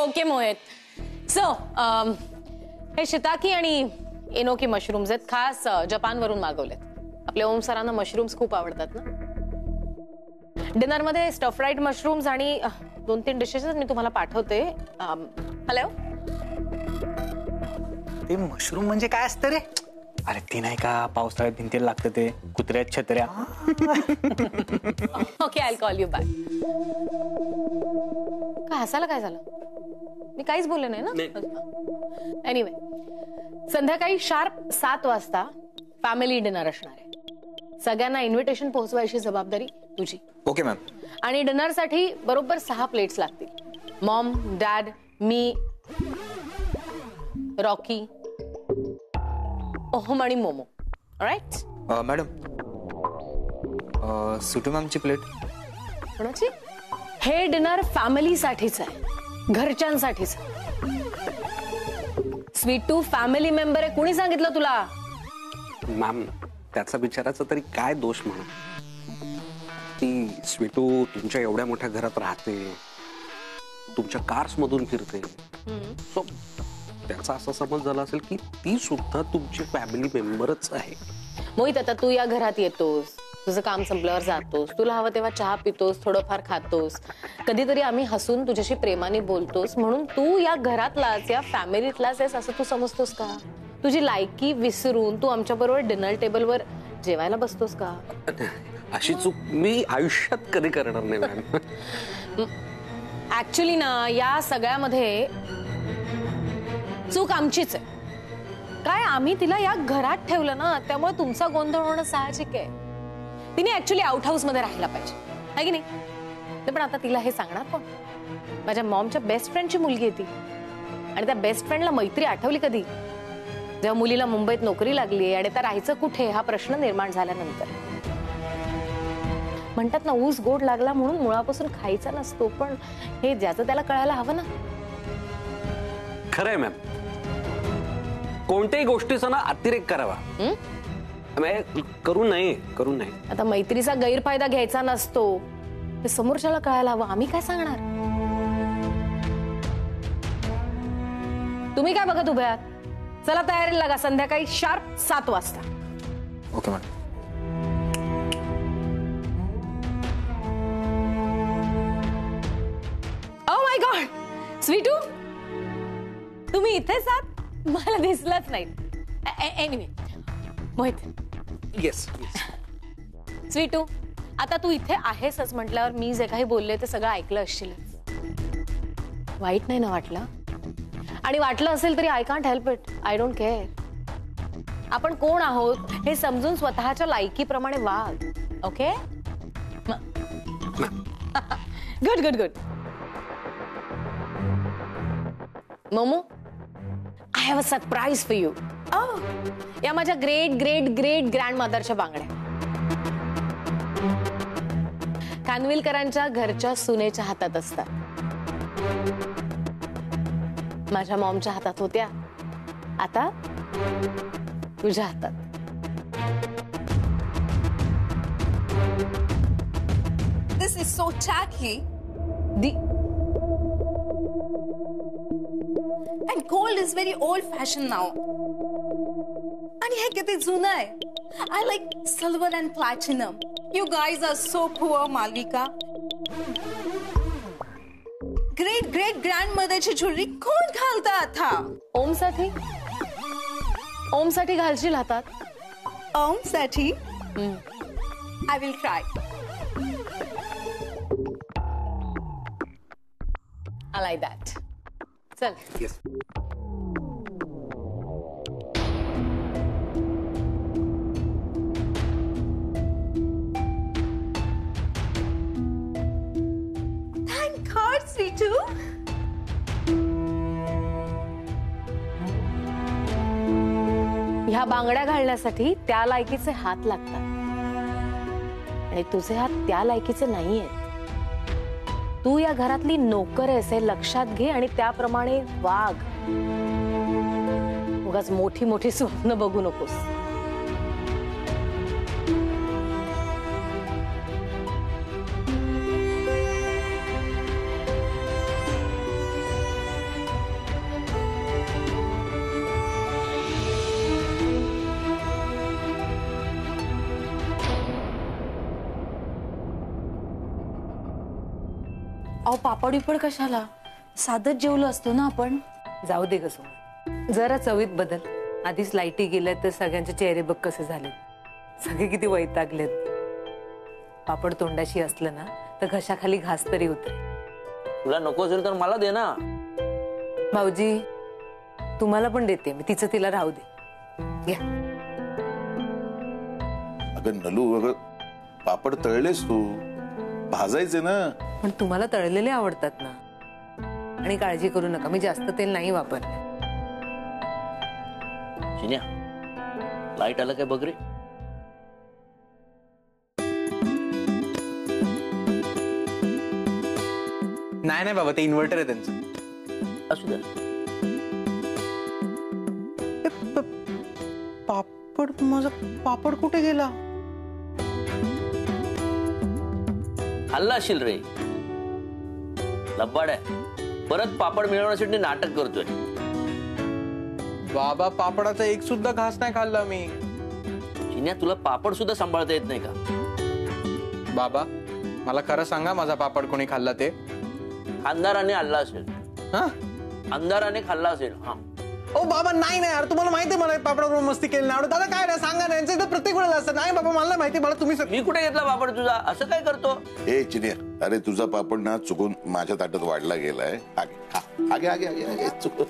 Okay Mohit. So हे शिताकी आणि एनोकी mushrooms आहेत, खास जपानवरून मागवलेत. आपल्या ओम सरांना मशरूम्स खूप आवडतात ना. डिनर मध्ये स्टफ फ्राईड मशरूम्स आणि 2-3 डिशेस मी तुम्हाला पाठवते. हॅलो. ते मशरूम म्हणजे काय असतं रे? अरे ती नाही का पावसाळ्यात भिंतीला लागतं ते कुत्र्यात छत्र्या. Okay, I call you back. काय हसायला काय झालं? मी काहीच बोलले नाही ना. एनिवे, संध्याकाळी शार्प 7 वाजता फॅमिली डिनर असणार आहे. सगळ्यांना इन्व्हिटेशन पोहोचवायची जबाबदारी तुझी. Okay ma'am. आणि डिनरसाठी बरोबर 6 प्लेट्स लागतील. मॉम, डॅड, मी, रॉकी, ओहम आणि मोमो. ऑलराइट. मॅडम, सुटू मॅमची प्लेट कोणाची? हे डिनर फॅमिलीसाठीच आहे, घरच्यांसाठीच. स्वीटू फॅमिली मेंबर आहे. कुणी सांगितलं तुला? मॅम, त्याचा बिचाराचा तरी काय दोष म्हणा. ती स्वीटू तुमच्या एवढ्या मोठ्या घरात राहते, तुमच्या कार्स मधून फिरते. सो त्याचा असा समज झाला असेल की ती सुद्धा तुमची फॅमिली मेंबरच आहे. मोहित, आता तू या घरात येतोस, तुझं काम संपल्यावर जातोस, तुला हवं तेव्हा चहा पितोस, थोडंफार खातोस, कधीतरी आम्ही हसून तुझ्याशी प्रेमाने बोलतोस, म्हणून तू या घरातलाच या फॅमिलीतलाच आहेस असं तू समजतोस का? तुझी लायकी विसरून तू आमच्या बरोबर डिनर टेबलवर जेवायला बसतोस का? अशी चूक मी आयुष्यात कधी करणार नाही मॅम. ऍक्च्युली ना, या सगळ्यामध्ये चूक आमचीच आहे. काय आम्ही तिला या घरात ठेवलं ना, त्यामुळे तुमचा गोंधळ होणं साहजिक आहे. तिने ऍक्च्युली आउट हाऊस मध्ये राहायला पाहिजे, आहे की नाही? पण आता तिला हे सांगणार कोण? माझ्या मॉमच्या बेस्ट फ्रेंडची मुलगी आहे ती. आणि त्या बेस्ट फ्रेंडला मैत्री आठवली कधी? जेव्हा मुलीला मुंबईत नोकरी लागली आणि त्या राहायचं कुठे हा प्रश्न निर्माण झाल्यानंतर. म्हणतात ना, ऊस गोड लागला म्हणून मुळापासून खायचा नसतो, पण हे ज्याचं त्याला कळायला हवं ना. खरंय मॅम, कोणत्याही गोष्टीचा ना अतिरेक करावा, करू नये. आता मैत्रीचा गैरफायदा घ्यायचा नसतो हे समोरच्याला कळायला हवं. आम्ही काय सांगणार? तुम्ही काय बघत उभे आहात? चला तयारी लागा, संध्याकाळी शार्प 7 वाजता. Okay madam. Oh my God, Sweetu तुम्ही इथेच आहात? मला दिसलंच नाही. एनिवे मोहित. येस. स्वीटू, आता तू इथे आहेसच म्हटल्यावर मी जे काही बोलले ते सगळं ऐकलं असशील. वाईट नाही ना वाटलं? आणि वाटलं असेल तरी I can't help it. I don't care. आपण कोण आहोत हे समजून स्वतःच्या लायकीप्रमाणे वाग. Okay? Good good good. Momo, I have a surprise for you. या माझ्या ग्रेट ग्रेट ग्रेट ग्रँड मदरच्या बांगड्या खानविलकरांच्या घरच्या सुनेच्या हातात असतात. माझ्या मॉमच्या हातात होत्या, आता तुझ्या हातात. This is so tacky. And gold is very old-fashioned now. आणि हे किती जुनं आहे. I like silver and platinum. You guys are so poor, Malvika. Great great grandmotherची ज्वेलरी कोण घालतं आता? ओमसाठी? ओमसाठी घालशील हातात? ओमसाठी? I will try. I like that. चल. Yes. Thank God, Sweetu. ह्या बांगड्या घालण्यासाठी त्या लायकीचे हात लागतात आणि तुझे हात त्या लायकीचे नाहीयेत. तू या घरातली नोकर आहेस हे लक्षात घे आणि त्याप्रमाणे वाग. उगाच मोठी मोठी स्वप्न बघू नकोस. अहो पापड बिपड कशाला, साधच जेवलो असतो ना आपण. जाऊ दे कसो, जरा चवीत बदल. आधीच लाईटी गेल्यात तर सगळ्यांचे चेहरे बघ कसे झाले, सगळे किती वैतागलेत. पापड तोंडाशी असलं ना तर घशाखाली घास तरी उतरे. तुला नको असेल तर मला दे ना. भाऊजी तुम्हाला पण देते मी, तिचं तिला राहू दे. घ्या. अगं नलू, अगं पापड तळलेस तू, भाजायचे ना. पण तुम्हाला तळलेले आवडतात ना. आणि काळजी करू नका, मी जास्त तेल नाही वापरले. चिन्या, लाईट आलं काय बघ रे. नाही बाबा, ते इन्व्हर्टर आहे त्यांचं. असू द्या. पापड, माझा पापड कुठे गेला? खाल्ला असशील रे, लब्बाड आहे. परत पापड मिळवण्यासाठी नाटक करतोय. बाबा, पापडाचा एक सुद्धा घास नाही खाल्ला मी. चिन्या, तुला पापड सुद्धा सांभाळता येत नाही का? बाबा, मला खरं सांगा, माझा पापड कोणी खाल्ला ते? अंधाराने खाल्ला असेल. हा? अंधाराने खाल्ला असेल. हा. ओ बाबा, नाही नाही यार, तुम्हाला माहिती आहे मला पापडावर मस्ती केली नाही आवडत. दादा काय नाही, सांगा ना. यांचं प्रत्येक वेळेला असतं. नाही बाबा, मला माहिती, मला तुम्ही मी कुठे घेतला पापड तुझा? असं काय करतो? ए चिनिया, अरे तुझा पापड ना चुकून माझ्या ताटात वाढला गेलाय. आगे खा, आगे आगे आगे आगे चुकून.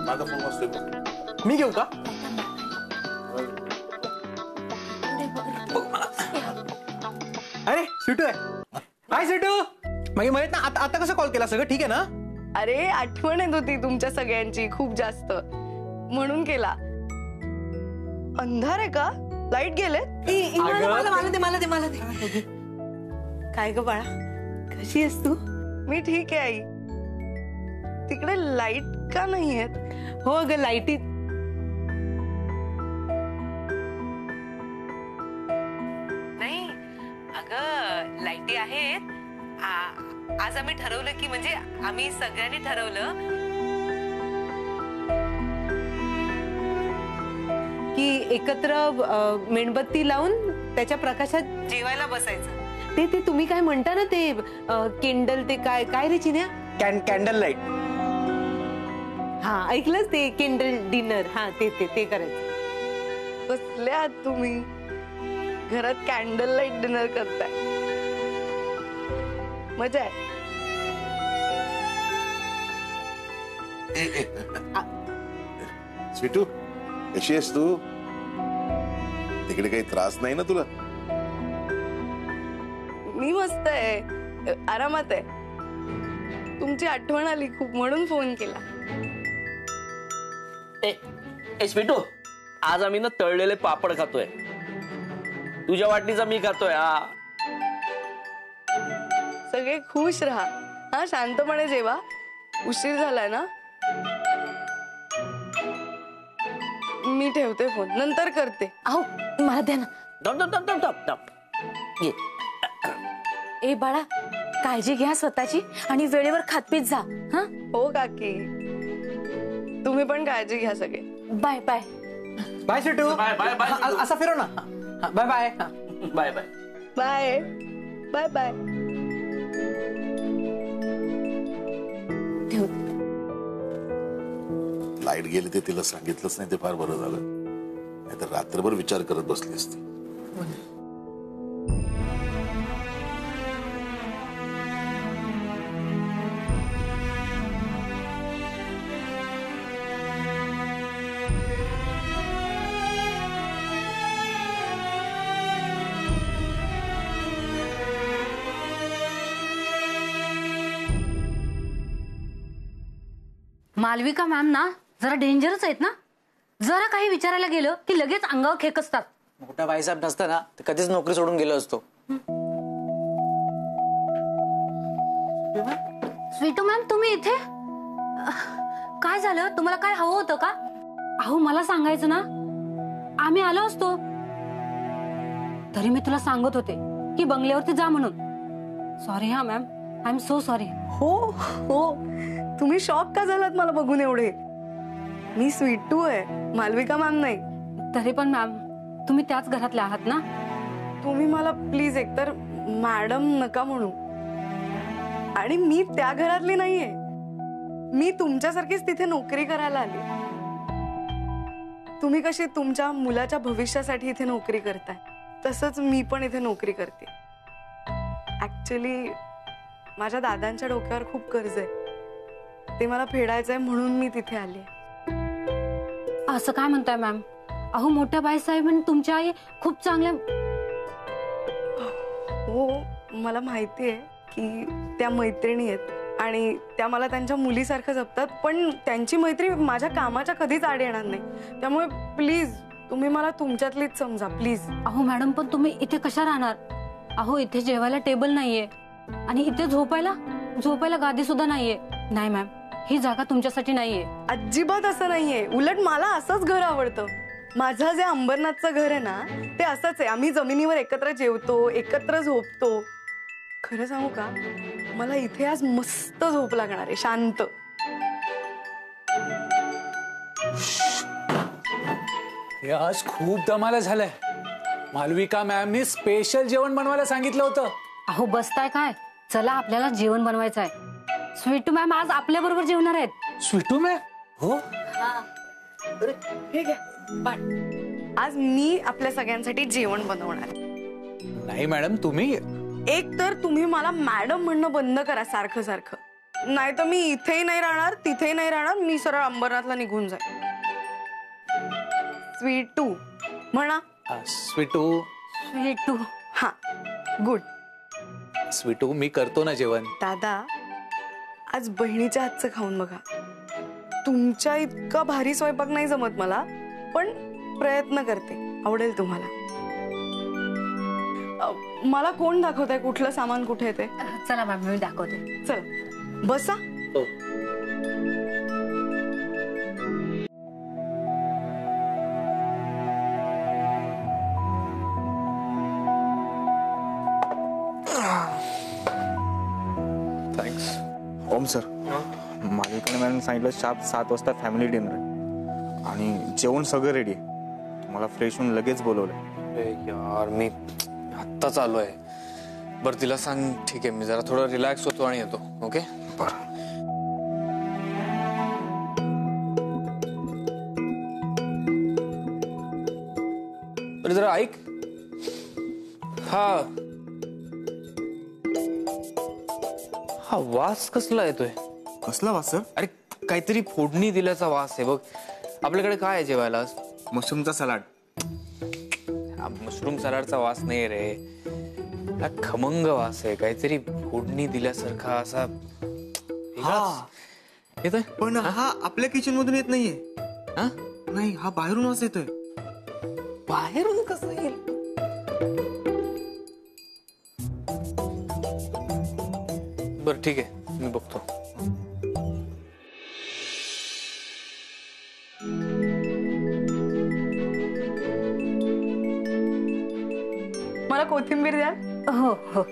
माझा फोन वाजतोय, मी घेऊ का? अरे सिटू आहे. हाय सिटू, मागे माहित ना. आता कसं कॉल केला? सगळं ठीक आहे ना? अरे आठवण येत होती तुमच्या सगळ्यांची खूप जास्त, म्हणून केला. अंधार आहे का? लाईट गेले? मला दे. काय ग बाळा, कशी आहेस तू? मी ठीक आहे आई. तिकडे लाईट का नाही आहेत? हो ग, लाईटी नाही. अगं लाईटी आहेत. आज आम्ही ठरवलं की, म्हणजे आम्ही सगळ्यांनी ठरवलं की एकत्र मेणबत्ती लावून त्याच्या प्रकाशात जेवायला बसायचं. ते तुम्ही काय म्हणता ना, ते केंडल, ते काय काय रे चिन्या? Candle light. हा ऐकलंच, ते केंडल डिनर. हा ते करायचं. कसले आहात तुम्ही? घरात कॅन्डल लाईट डिनर करताय, मजा आहे. स्वीटू, कशी आहेस तू? तिकडे काही त्रास नाही ना तुला? मी मस्त आहे, आरामात आहे. तुमची आठवण आली खूप, म्हणून फोन केला. ए स्वीटू, आज आम्ही ना तळलेले पापड खातोय. तुझ्या वाटणीचा मी खातोय. हा, सगळे खुश राहा. हा, शांतपणे जेवा. उशीर झालाय ना. मी ठेवते फोन, नंतर करते. अहो मला द्या ना. थांब. ए बाळा, काळजी घ्या स्वतःची आणि वेळेवर खातपीत जा. हा, हो काकी, तुम्ही पण काळजी घ्या सगळे. Bye bye. Bye Sweetu. Bye bye bye. असा फिरव ना. Bye bye. Bye bye. Bye bye bye. Light गेली ते तिला सांगितलंच नाही, ते फार बरं झालं. नाहीतर रात्रभर विचार करत बसली असती. मालविका मॅम ना जरा डेंजरच आहेत ना. जरा काही विचारायला गेलं की लगेच अंगावर खेक असतात. मोठा बाईसाहेब नसता ना तर कधीच नोकरी सोडून गेलो असतो. स्वीटू मॅम तुम्ही इथे काय झालं? तुम्हाला काय हवं होतं का? अहो मला सांगायचं ना, आम्ही आलो असतो. तरी मी तुला सांगत होते की बंगल्यावरती जा म्हणून. सॉरी हा ma'am, I am so sorry. हो हो, तुम्ही शॉक का झालात मला बघून एवढे? मी स्वीटू आहे, मालविका मॅम नाही. तरी पण मॅम तुम्ही त्याच घरातले आहात ना. तुम्ही मला प्लीज एकतर मॅडम नका म्हणू. आणि मी त्या घरातली नाहीये. मी तुमच्यासारखीच तिथे नोकरी करायला आली. तुम्ही कशी तुमच्या मुलाच्या भविष्यासाठी इथे नोकरी करताय, तसंच मी पण इथे नोकरी करते. ऍक्च्युली माझ्या दादांच्या डोक्यावर खूप कर्ज आहे, ते मला फेडायचंय म्हणून मी तिथे आली. असं काय म्हणताय मॅम? अहो मोठ्या बाईसाहेब आणि तुमच्या आई खूप चांगल्या. हो मला माहिती आहे की त्या मैत्रिणी आहेत आणि त्या मला त्यांच्या मुलीसारखं जपतात, पण त्यांची मैत्री माझ्या कामाच्या कधीच आड येणार नाही. त्यामुळे प्लीज तुम्ही मला तुमच्यातलीच समजा प्लीज. अहो मॅडम पण तुम्ही इथे कशा राहणार? अहो इथे जेवायला टेबल नाहीये आणि इथे झोपायला गादी सुद्धा नाहीये. नाही मॅम, ही जागा तुमच्यासाठी नाहीये. अजिबात असं नाहीये. उलट मला असंच घर आवडतं. माझं जे अंबरनाथचं घर आहे ना ते असंच आहे. आम्ही जमिनीवर एकत्र जेवतो, एकत्र झोपतो. खरं सांगू का, मला इथे आज मस्त झोप लागणार आहे, शांत. आज खूप दमाला झालंय. मालविका मॅमनी स्पेशल जेवण बनवायला सांगितलं होतं. अहो बसताय काय? चला आपल्याला जेवण बनवायचं आहे. स्वीटू मॅम आज आपल्या बरोबर जेवणार आहेत. स्वीटू मॅम? हो. हे घ्या पाठ. आज मी आपल्या सगळ्यांसाठी जेवण बनवणार. नाही मॅडम, तुम्ही एक तर तुम्ही मला मॅडम म्हणणं बंद करा सारखं सारखं. नाही तर मी इथेही नाही राहणार, तिथेही नाही राहणार. मी सरळ अंबरनाथला निघून जाईल. स्वीटू म्हणा. स्वीटू. स्वीटू. हा गुड. स्वीटू मी करतो ना जेवण. दादा आज बहिणीच्या हातचं खाऊन बघा. तुमच्या इतका भारी स्वयंपाक नाही जमत मला, पण प्रयत्न करते, आवडेल तुम्हाला. मला कोण दाखवतंय कुठलं सामान कुठे येते? चला मॅम मी दाखवते. चला बसा. थँक्स. ओम सर, मालविका मॅडम सांगितलं शार्प 7 वाजता फॅमिली डिनर आहे आणि जेवण सगळं रेडी आहे. तुम्हाला फ्रेश होऊन लगेच बोलवलंय. यार मी आत्ताच आलो आहे. बरं तिला सांग ठीक आहे, मी जरा थोडं रिलॅक्स होतो आणि येतो. ओके बरं. अरे जरा ऐक. हा वास कसला येतोय? कसला वास सर? अरे काहीतरी फोडणी दिल्याचा वास आहे बघ. आपल्याकडे काय आहे जेवायला? मशरूमचा सलाड. मशरूम सलाडचा वास नाही रे, खमंग वास आहे. काहीतरी फोडणी दिल्यासारखा असा येतोय. पण हा आपल्या किचन मधून येत नाहीये. नाही, हा बाहेरून वास येतोय. बाहेरून कसं येईल? बरं ठीक आहे, मी बघतो. मला कोथिंबीर द्या. हो हो.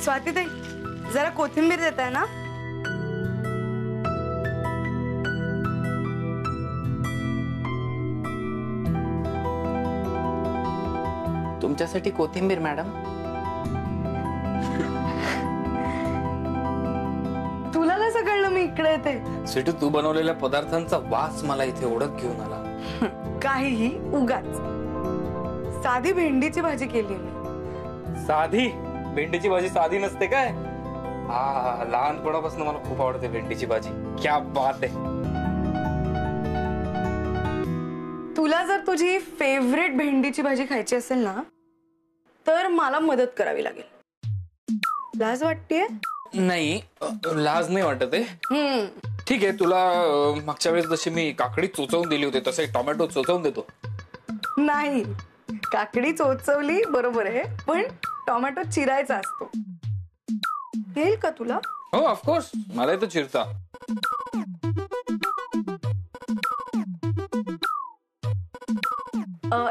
स्वातीताई, जरा कोथिंबीर देताय ना? तुमच्यासाठी कोथिंबीर मॅडम. तुला कसं कळलं मी इकडे येते? स्वीटू, तू बनवलेल्या पदार्थांचा वास मला इथे ओढत घेऊन आला. काहीही उगाच. साधी भेंडीची भाजी केली मी. साधी भेंडीची भाजी साधी नसते काय? हा, लहानपणापासून मला खूप आवडते भेंडीची भाजी. क्या बात आहे. तुला जर तुझी फेवरेट भेंडीची भाजी खायची असेल ना, तर मला मदत करावी लागेल. लाज वाटतेय? नाही, लाज नाही वाटत आहे. ठीक आहे, तुला मागच्या वेळेस जशी मी काकडी चोचवून दिली होती तसे टोमॅटो चोचवून देतो. नाही, काकडी चोचवली बरोबर आहे, पण टोमॅटो चिरायचा असतो. येईल का तुला? हो, ऑफकोर्स, मला येतं चिरता.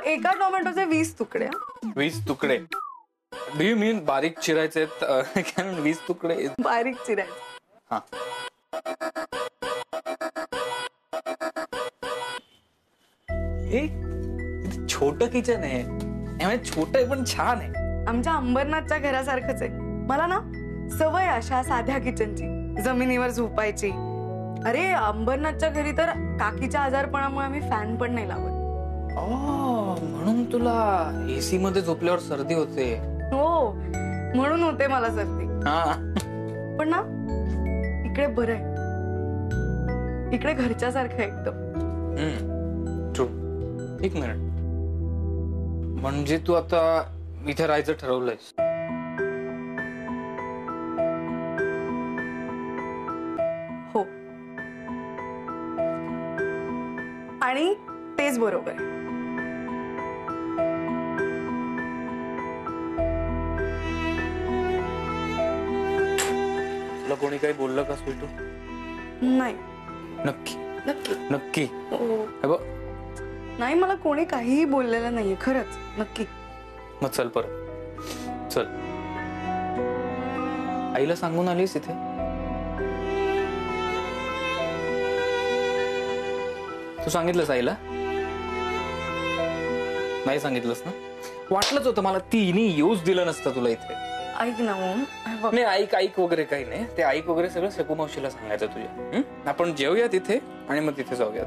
एका टोमॅटोचे 20 तुकडे. 20 तुकडे? डू यू मीन बारीक चिरायचे? 20 तुकडे बारीक चिरायचे. हा. हे छोट किचन आहे, छोट आहे पण छान आहे. आमच्या अंबरनाथच्या घरासारखंच आहे. मला ना सवय अशा साध्या किचनची, जमिनीवर झोपायची. अरे अंबरनाथच्या घरी तर काकीच्या आजारपणामुळे आम्ही फॅन पण नाही लावत. म्हणून तुला एसी मध्ये झोपल्यावर सर्दी होते. हो, म्हणून होते मला सर्दी. पण ना इकडे बरं आहे. इकडे घरच्यासारखं एकदम. ट्रू. एक मिनिट, म्हणजे तू आता इथे राहायचं ठरवलंयस? हो, आणि तेच बरोबर आहे. तुला कोणी काही बोललं का स्वीटू? नाही. नक्की नक्की नक्की? हो. नाही, मला कोणी काहीही बोललेलं नाहीये, खरंच नक्की. मग चल परत, चल. आईला सांगून आलीस इथे? तू सांगितलंस आईला? नाही सांगितलंस ना? वाटलंच होतं मला, तिने येऊच दिलं नसतं तुला इथे. ऐक ना ओम. नाही, ऐक वगैरे काही नाही. ते ऐक वगैरे सगळं शकू मावशीला सांगायचं तुझ्या. आपण जेवूया तिथे आणि मग तिथे जाऊयात.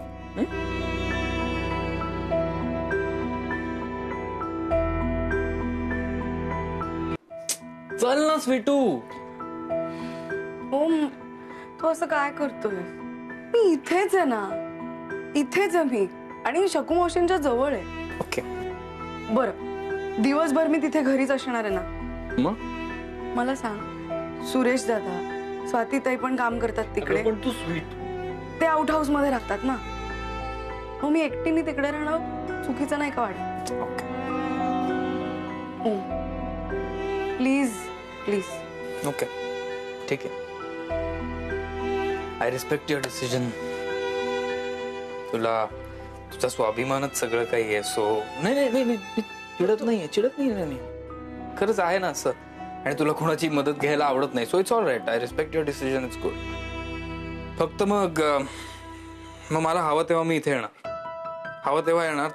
चल ना स्वीटू. ओम, तू असं काय करतोय? मी इथेच आहे ना, इथेच आहे मी, आणि शकू मावशींच्या जवळ आहे. ओके, बरं, दिवसभर मी तिथे घरीच असणार आहे ना? मग मला सांग, सुरेश दादा, स्वातीताई पण काम करतात तिकडे. पण तू स्वीट, ते आउट हाऊस मध्ये राहतात ना, मग मी एकटीने तिकडे राहणं चुकीचं नाही का वाटत? Please please. ओके, ठीक आहे. I respect your decision. तुला तुझा स्वाभिमानच सगळं काही आहे. सो नाही, चिडत नाहीये मी. खरंच आहे ना असं. आणि तुला कोणाची मदत घ्यायला आवडत नाही. So it's all right. I respect your decision. It's good. फक्त मग मला हवं तेव्हा मी इथे येणार. हवं तेव्हा येणार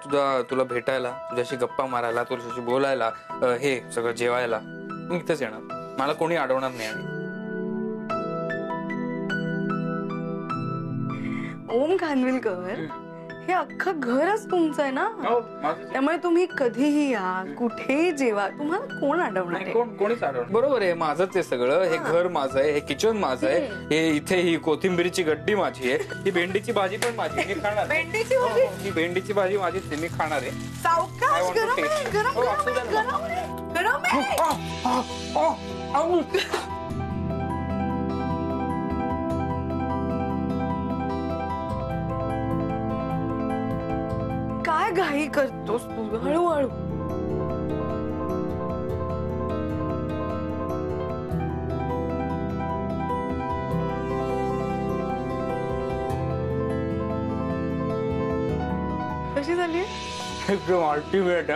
तुला भेटायला, तुझ्याशी गप्पा मारायला, तुझ्याशी बोलायला, हे सगळं जेवायला. मी इथेच येणार. मला कोणी अडवणार नाही. आणि ओम खानविलकर, हे अख्खं घरच तुमचं आहे ना, त्यामुळे तुम्ही कधीही या, कुठेही जेवा, तुम्हाला कोण अडवणार आहे? कोणीच अडवणार. बरोबर आहे, माझंच आहे सगळं. हे घर माझं आहे, हे किचन माझं आहे, हे इथे ही कोथिंबीरची गड्डी माझी आहे, ही भेंडीची भाजी पण माझी, मी खाणार. भेंडीची भाजी? ही भेंडीची भाजी माझी, मी खाणार आहे. सावकाश, गरम आहे, गरम आहे. काय घाई करतोस तू? हळूहळू. कशी झाली? एकदम अल्टिमेट.